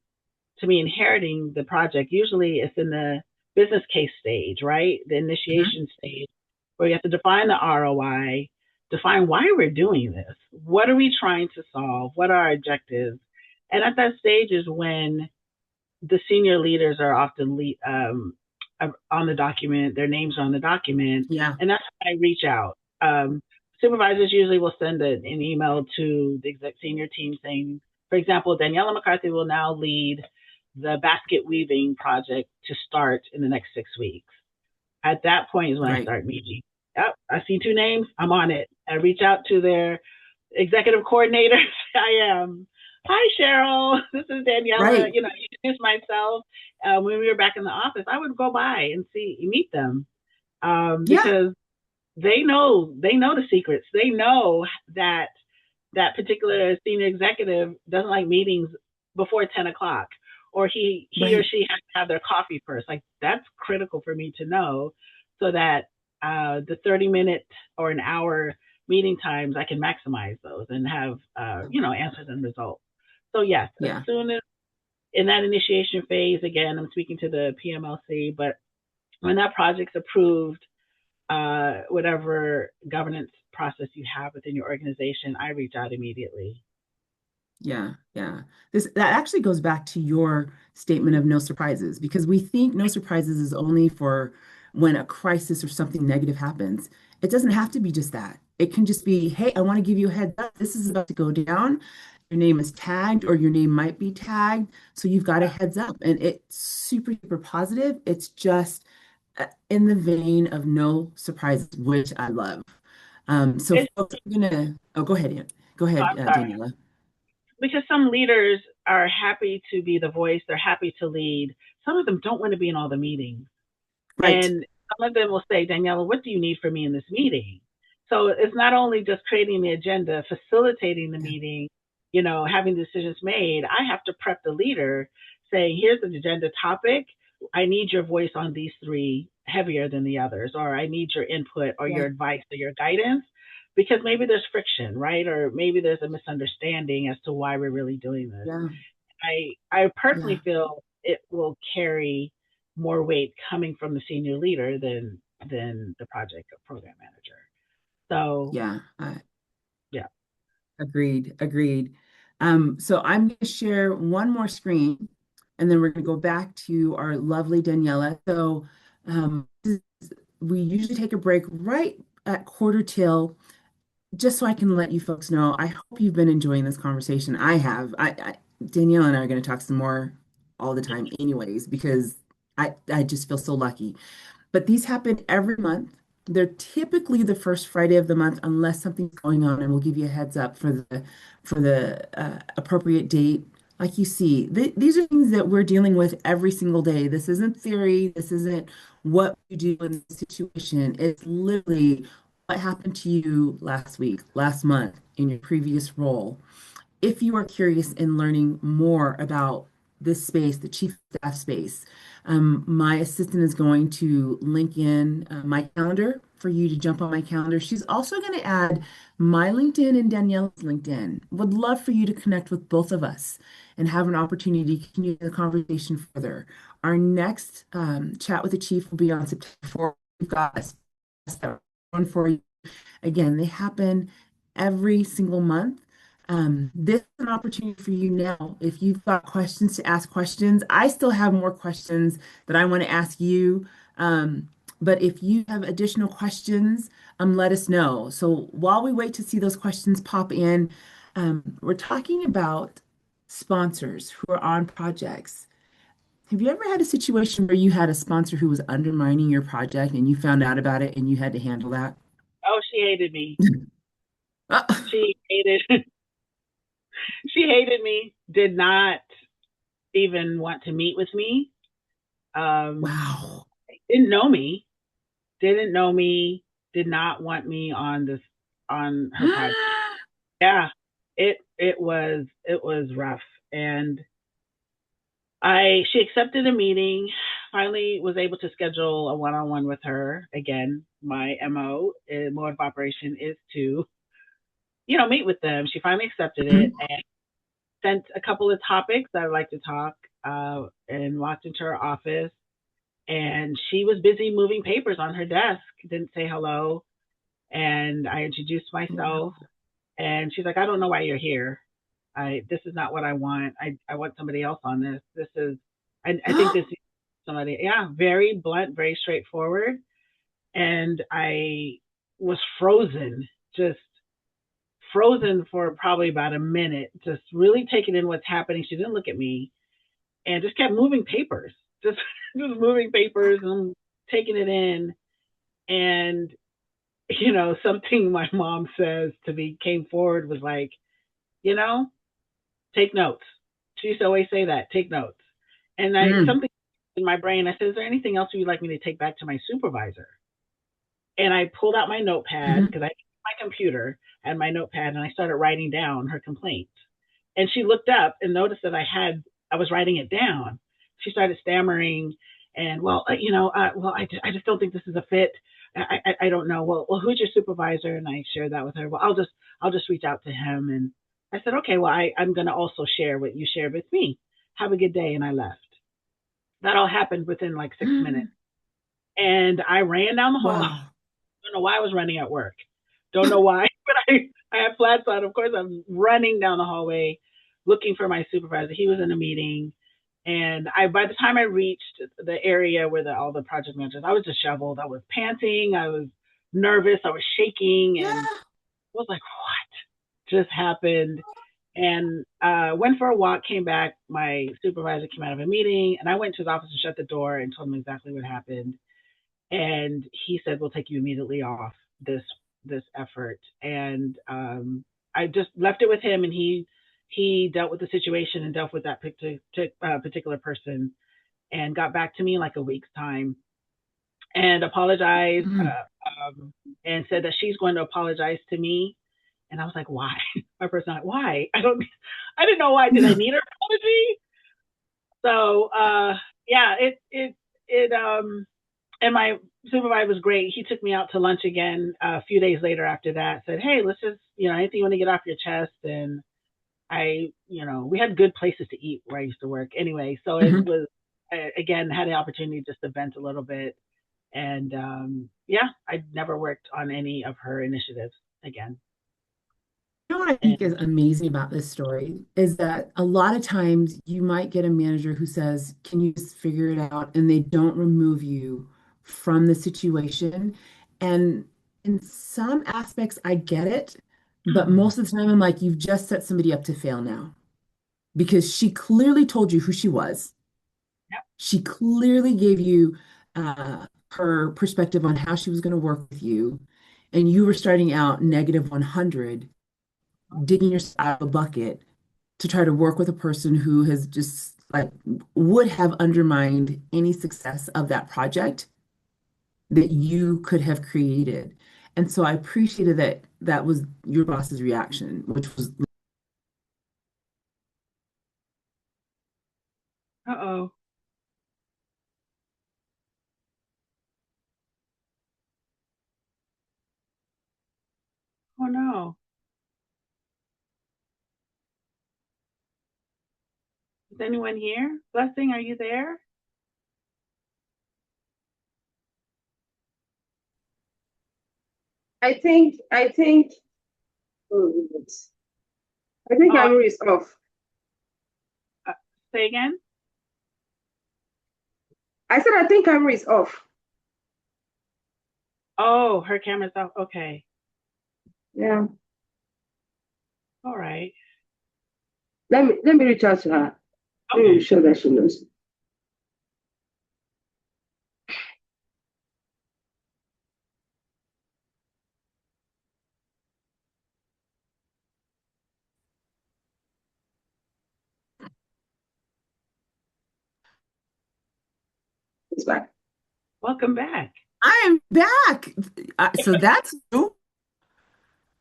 to me inheriting the project, usually it's in the business case stage, right? The Mhm. initiation stage, where you have to define the ROI, define why we're doing this. What are we trying to solve? What are our objectives? And at that stage is when the senior leaders are often on the document, their names are on the document, Yeah, and that's when I reach out. Supervisors usually will send an email to the exec senior team saying, for example, Daniella McCarthy will now lead the basket weaving project to start in the next 6 weeks. At that point is when I right, start meeting. Yep, I see two names, I'm on it. I reach out to their executive coordinator. I am. Hi, Cheryl. This is Daniella. right. Introduce myself. When we were back in the office, I would go by and meet them, Yeah, because they know the secrets. They know that that particular senior executive doesn't like meetings before 10 o'clock, or he or right. she has to have their coffee first. Like that's critical for me to know, so that the 30-minute or an hour meeting times I can maximize those and have answers and results. So yes, as Yeah. soon as in that initiation phase, again, I'm speaking to the PMLC, but when that project's approved, whatever governance process you have within your organization, I reach out immediately. Yeah, yeah. This that actually goes back to your statement of no surprises because we think no surprises is only for when a crisis or something negative happens. It doesn't have to be just that. It can just be, hey, I want to give you a heads up. This is about to go down. Your name is tagged or your name might be tagged. So you've got a heads up. And it's super, super positive. It's just in the vein of no surprises, which I love. So It's, folks, I'm gonna, oh, go ahead, Ian. Go ahead, I'm sorry. Daniela. Because some leaders are happy to be the voice, they're happy to lead. Some of them don't want to be in all the meetings. Right. And some of them will say, Daniela, what do you need from me in this meeting? So it's not only just creating the agenda, facilitating the Yeah. meeting, having decisions made. I have to prep the leader saying, here's the agenda topic. I need your voice on these three heavier than the others, or I need your input or Yeah. your advice or your guidance, because maybe there's friction, right? Or maybe there's a misunderstanding as to why we're really doing this. Yeah. I Yeah. personally feel it will carry more weight coming from the senior leader than the project or program manager. So Yeah. yeah. Agreed. Agreed. So I'm going to share one more screen and then we're going to go back to our lovely Daniela. So um, we usually take a break right at quarter till, just so I can let you folks know. I hope you've been enjoying this conversation. I have. Danielle and I are going to talk some more all the time, anyways, because I just feel so lucky. But these happen every month. They're typically the first Friday of the month, unless something's going on, and we'll give you a heads up for the appropriate date. Like you see, these are things that we're dealing with every single day. This isn't theory. This isn't what you do in this situation. It's literally what happened to you last week, last month, in your previous role. If you are curious in learning more about this space, the chief of staff space, my assistant is going to link in my calendar for you to jump on my calendar. She's also going to add my LinkedIn and Danielle's LinkedIn. Would love for you to connect with both of us and have an opportunity to continue the conversation further. Our next chat with the chief will be on September 4th. We've got one for you. Again, they happen every single month. This is an opportunity for you now. If you've got questions to ask questions, I still have more questions that I want to ask you. But if you have additional questions, let us know. So while we wait to see those questions pop in, we're talking about sponsors who are on projects. Have you ever had a situation where you had a sponsor who was undermining your project and you found out about it and you had to handle that? Oh, she hated me. Ah, She hated she hated me. Did not even want to meet with me. Um, wow. didn't know me. Didn't know me. Did not want me on this on her project. Yeah, it was rough, and I she accepted a meeting. Finally, was able to schedule a one-on-one with her. Again, my mode of operation is to meet with them. She finally accepted it and sent a couple of topics that I'd like to talk. And walked into her office, and she was busy moving papers on her desk. Didn't say hello, and I introduced myself, Wow. and she's like, "I don't know why you're here. This is not what I want. I want somebody else on this. This is I think this is somebody." Yeah, very blunt, very straightforward, and I was frozen, just frozen for probably about a minute, just really taking in what's happening. She didn't look at me and just kept moving papers, just just moving papers and taking it in. And something my mom says to me came forward was like, you know, take notes. She used to always say that, take notes. And Mm, something in my brain, I said, is there anything else you'd like me to take back to my supervisor? And I pulled out my notepad mhm. because I my computer and my notepad, and I started writing down her complaint. And she looked up and noticed that I was writing it down. She started stammering, and I just don't think this is a fit. I don't know. Well, who's your supervisor? And I shared that with her. Well, I'll just reach out to him. And I said, okay, well, I'm going to also share what you shared with me. Have a good day. And I left. That all happened within like 6 minutes. And I ran down the hall. Wow. Don't know why I was running at work. Don't know why, but I had flats on. Of course, I'm running down the hallway looking for my supervisor. He was in a meeting. And by the time I reached the area where all the project managers, I was disheveled. I was panting. I was nervous. I was shaking. And Yeah. I was like, what just happened? And went for a walk, came back. My supervisor came out of a meeting, and I went to his office and shut the door and told him exactly what happened. And he said, we'll take you immediately off this this effort. And I just left it with him, and he dealt with the situation and dealt with that particular person, and got back to me in like a week's time and apologized, Mm. and said that she's going to apologize to me. And I was like, why? My person, like, why? I didn't know why. Did I need her apology? So yeah, it And my supervisor was great. He took me out to lunch again a few days later after that. Said, "Hey, let's just, anything you want to get off your chest." And we had good places to eat where I used to work anyway. So it Mhm. was, again, had the opportunity just to vent a little bit. And yeah, I never worked on any of her initiatives again. You know what I think is And amazing about this story is that a lot of times you might get a manager who says, "Can you just figure it out?" And they don't remove you from the situation. And in some aspects, I get it. But most of the time, I'm like, you've just set somebody up to fail now because she clearly told you who she was. yep, She clearly gave you her perspective on how she was going to work with you. And you were starting out negative 100, digging yourself out of a bucket to try to work with a person who has just like would have undermined any success of that project that you could have created. And so I appreciated that that was your boss's reaction, which was, uh-oh, oh no, is anyone here? Blessing, are you there? I think oh, wait. I think Oh, camera is off. uh, say again. I said I think camera is off. Oh, her camera's off. Okay, Yeah. all right, Let me reach out to her. Let me be okay. sure that she knows. It's back. Welcome back. I am back. So that's new.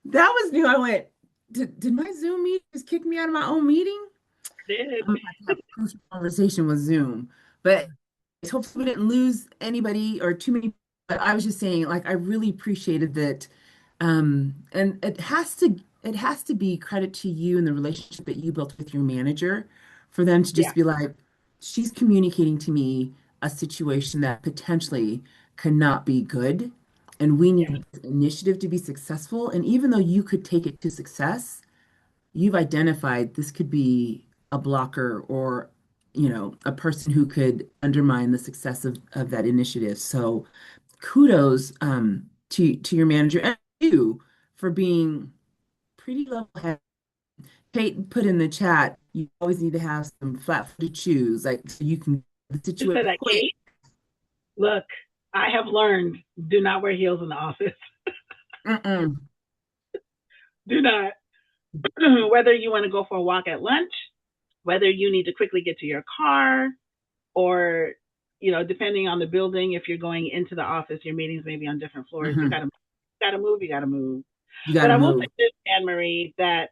That was new. I went, did my Zoom meeting just kick me out of my own meeting? Did I'm gonna have to have a crucial conversation with Zoom. But hopefully we didn't lose anybody or too many. But I was just saying, like, I really appreciated that. And it has to be credit to you and the relationship that you built with your manager for them to yeah, just be like, she's communicating to me a situation that potentially cannot be good. And we yeah, need this initiative to be successful. And even though you could take it to success, you've identified this could be a blocker or, a person who could undermine the success of that initiative. So kudos to your manager and you for being pretty level-headed. Kate put in the chat, you always need to have some flat-footed shoes, like so you can the who said situation that, quick. Kate? Look, I have learned, do not wear heels in the office. Mm-mm. Do not. Whether you want to go for a walk at lunch, whether you need to quickly get to your car, or depending on the building, if you're going into the office, your meetings may be on different floors. You Hmm. gotta move. You gotta move. You got But to I will say move. this, Anne Marie, that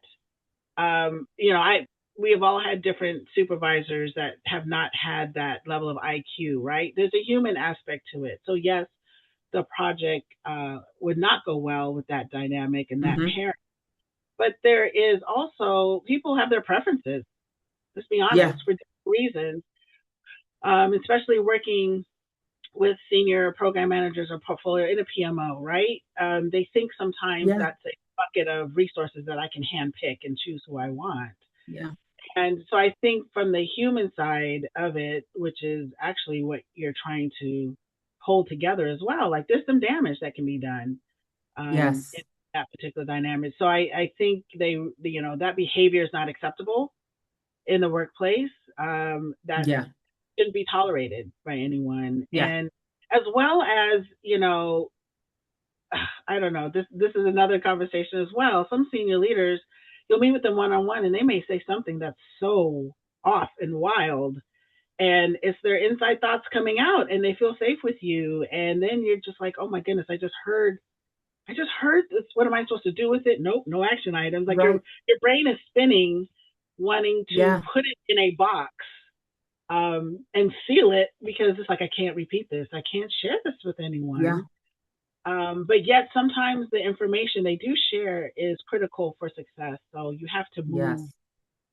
I we have all had different supervisors that have not had that level of IQ, right? There's a human aspect to it. So yes, the project would not go well with that dynamic and that Hmm. parent. But there is also, people have their preferences. Let's be Yeah, honest, for different reasons, especially working with senior program managers or portfolio in a PMO, right? They think sometimes yeah, that's a bucket of resources that I can handpick and choose who I want. yeah, And so I think from the human side of it, which is actually what you're trying to hold together as well, like there's some damage that can be done in yes, that particular dynamic. So I think that behavior is not acceptable in the workplace. That yeah, shouldn't be tolerated by anyone. yeah, And as well as, I don't know, this is another conversation as well. Some senior leaders, you'll meet with them one on one and they may say something that's so off and wild, and it's their inside thoughts coming out and they feel safe with you, and then you're just like, oh my goodness, I just heard this. What am I supposed to do with it? Nope, no action items. Like your right, your brain is spinning, wanting to yeah, put it in a box and seal it because it's like, I can't repeat this. I can't share this with Yeah. anyone. But yet sometimes the information they do share is critical for success. So you have to Yes.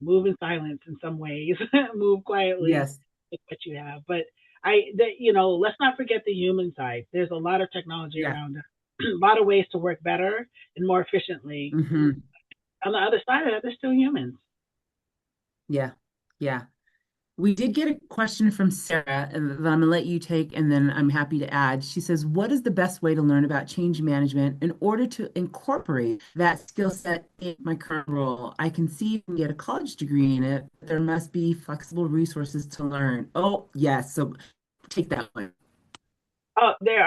move in silence in some ways, move quietly Yes. with what you have. But let's not forget the human side. There's a lot of technology Yeah. around us, a lot of ways to work better and more efficiently. Hmm. On the other side of that, there's still humans. Yeah. Yeah. We did get a question from Sarah that I'm going to let you take, and then I'm happy to add. She says, what is the best way to learn about change management in order to incorporate that skill set in my current role? I can see you can get a college degree in it, but there must be flexible resources to learn. Oh, yes. So take that one. Oh, there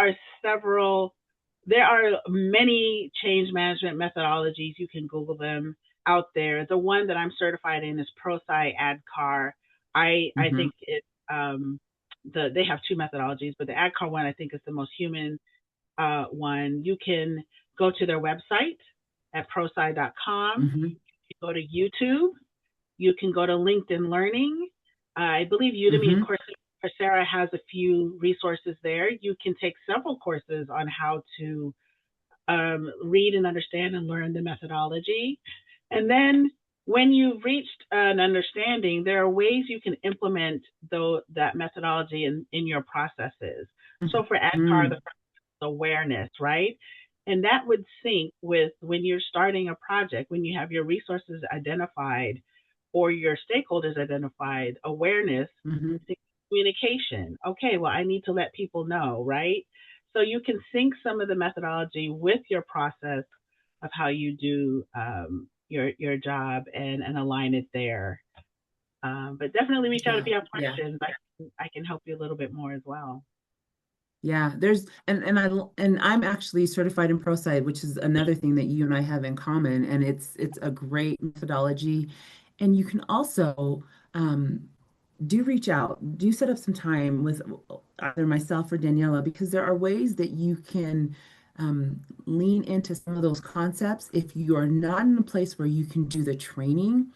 are many change management methodologies. You can Google them out there. The one that I'm certified in is ProSci AdCar. I Hmm. think they have two methodologies, but the AdCar one I think is the most human one. You can go to their website at prosci.com. Hmm. You go to YouTube. You can go to LinkedIn Learning. I believe Udemy and Hmm. Coursera has a few resources there. You can take several courses on how to read and understand and learn the methodology. And then when you've reached an understanding, there are ways you can implement that methodology in your processes. So for ADCAR, Hmm. the awareness, right? And that would sync with when you're starting a project, when you have your resources identified or your stakeholders identified, awareness, Hmm. communication. Okay, well, I need to let people know, right? So you can sync some of the methodology with your process of how you do your job and align it there. But definitely reach out if Yeah. you have Yeah. questions. I can help you a little bit more as well. Yeah, there's and I'm actually certified in ProSci, which is another thing that you and I have in common, and it's a great methodology. And you can also do reach out, do set up some time with either myself or Daniela, because there are ways that you can lean into some of those concepts if you are not in a place where you can do the training,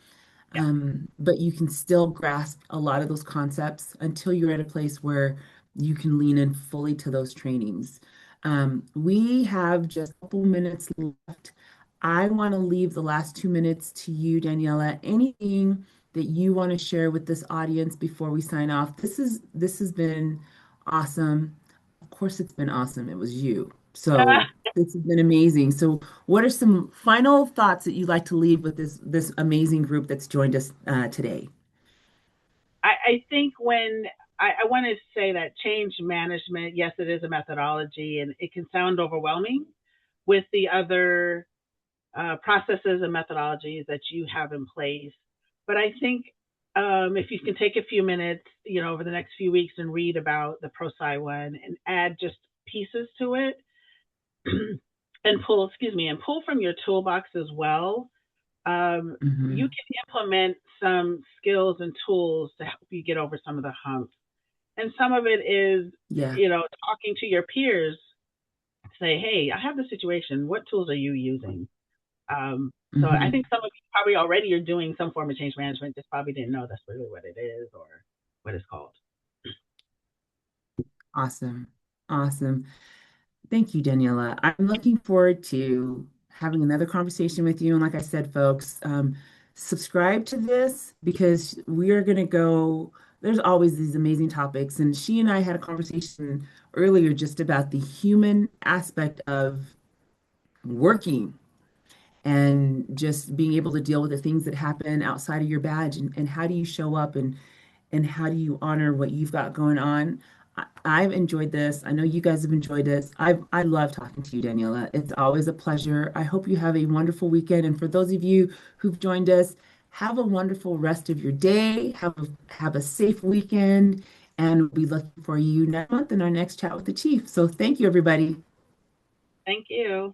Yeah. but you can still grasp a lot of those concepts until you're at a place where you can lean in fully to those trainings. We have just a couple minutes left. I want to leave the last 2 minutes to you, Daniela. Anything that you want to share with this audience before we sign off? This has been awesome. Of course, it's been awesome. It was you. So this has been amazing. So what are some final thoughts that you'd like to leave with this amazing group that's joined us today? I think when I want to say that change management, yes, it is a methodology and it can sound overwhelming with the other processes and methodologies that you have in place. But I think if you can take a few minutes, over the next few weeks and read about the ProSci one and add just pieces to it and pull from your toolbox as well. You Hmm. can implement some skills and tools to help you get over some of the humps. And some of it is, Yeah. talking to your peers, say, hey, I have this situation. What tools are you using? So I Hmm. think some of you probably already are doing some form of change management, just probably didn't know that's really what it is or what it's called. Awesome. Awesome. Thank you, Daniela. I'm looking forward to having another conversation with you. And like I said, folks, subscribe to this because we are going to go. There's always these amazing topics. And she and I had a conversation earlier just about the human aspect of working and just being able to deal with the things that happen outside of your badge and how do you show up and how do you honor what you've got going on. I've enjoyed this. I know you guys have enjoyed this. I love talking to you, Daniela. It's always a pleasure. I hope you have a wonderful weekend. And for those of you who've joined us, have a wonderful rest of your day. Have a safe weekend. And we'll be looking for you next month in our next chat with the chief. So thank you, everybody. Thank you.